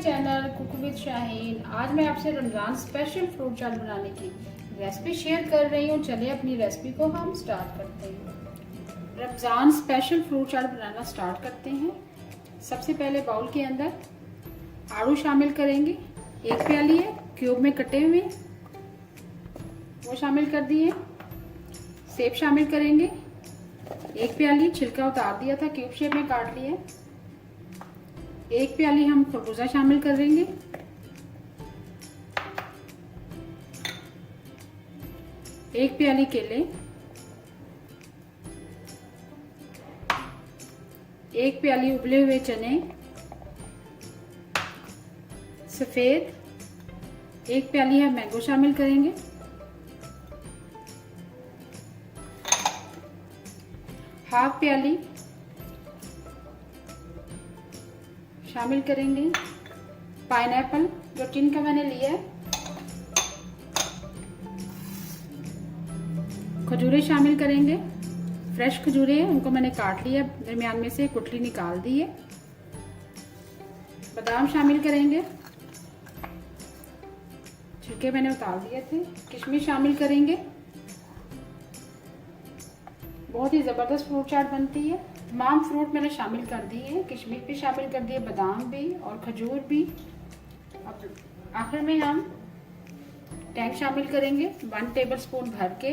Channel cook with Shaheen. आज मैं आपसे रमज़ान स्पेशल फ्रूट चाट बनाने की रेसिपी शेयर कर रही हूँ। चलिए अपनी रेसिपी को हम स्टार्ट करते हैं। रमज़ान स्पेशल फ्रूट चाट बनाना स्टार्ट करते हैं। सबसे पहले बाउल के अंदर आड़ू शामिल करेंगे। 1 प्याली है क्यूब में कटे हुए, वो शामिल कर दिए। सेब शामिल करेंगे। 1 प्याली छिलका उतार दिया था, क्यूब शेप में काट लिया। 1 प्याली हम खरबूजा शामिल करेंगे। 1 प्याली केले, 1 प्याली उबले हुए चने सफेद, 1 प्याली हम मैंगो शामिल करेंगे। हाफ प्याली शामिल करेंगे पाइनएप्पल, जो टिन का मैंने लिया है। खजूरें शामिल करेंगे, फ्रेश खजूरें, उनको मैंने काट लिया, दरमियान में से गुठली निकाल दी है। बादाम शामिल करेंगे, छिलके मैंने उतार दिए थे। किशमिश शामिल करेंगे। बहुत ही ज़बरदस्त फ्रूट चाट बनती है। तमाम फ्रूट मैंने शामिल कर दिए हैं, किशमिश भी शामिल कर दिए, बादाम भी और खजूर भी। अब आखिर में हम टैंग शामिल करेंगे 1 टेबलस्पून भर के।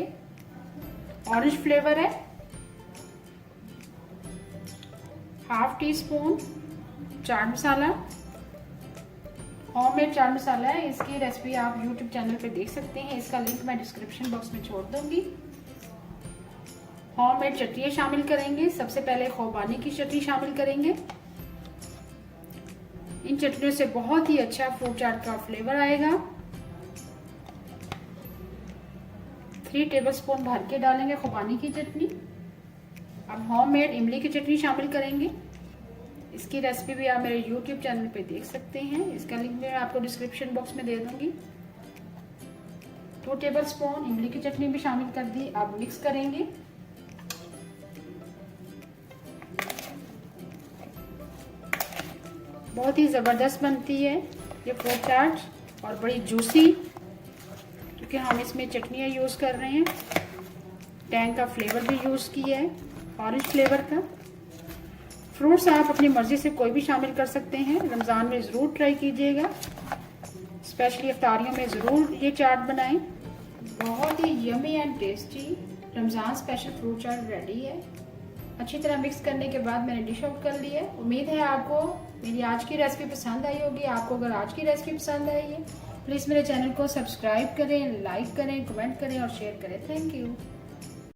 ऑरेंज फ्लेवर है। Half tea spoon chaat masala, homemade chaat masala है। इसकी रेसिपी आप यूट्यूब चैनल पे देख सकते हैं, इसका लिंक मैं डिस्क्रिप्शन बॉक्स में छोड़ दूंगी। होममेड चटनी शामिल करेंगे। सबसे पहले खुबानी की चटनी शामिल करेंगे। इन चटनियों से बहुत ही अच्छा फ्रूट चाट का फ्लेवर आएगा। 3 टेबलस्पून भर के डालेंगे खुबानी की चटनी। अब होममेड इमली की चटनी शामिल करेंगे। इसकी रेसिपी भी आप मेरे यूट्यूब चैनल पे देख सकते हैं, इसका लिंक मैं आपको डिस्क्रिप्शन बॉक्स में दे दूंगी। 2 टेबलस्पून इमली की चटनी भी शामिल कर दी। अब मिक्स करेंगे। बहुत ही ज़बरदस्त बनती है ये फ्रूट चाट और बड़ी जूसी, क्योंकि हम इसमें चटनियाँ यूज़ कर रहे हैं। टैंग का फ्लेवर भी यूज़ किया है, ऑरेंज फ्लेवर का। फ्रूट्स आप अपनी मर्ज़ी से कोई भी शामिल कर सकते हैं। रमज़ान में ज़रूर ट्राई कीजिएगा, स्पेशली इफ्तारियों में ज़रूर ये चाट बनाएं। बहुत ही yummy and tasty Ramzan special fruit chaat ready है। अच्छी तरह मिक्स करने के बाद मैंने डिश आउट कर ली है। उम्मीद है आपको मेरी आज की रेसिपी पसंद आई होगी। आपको अगर आज की रेसिपी पसंद आई है, प्लीज़ मेरे चैनल को सब्सक्राइब करें, लाइक करें, कमेंट करें और शेयर करें। Thank you.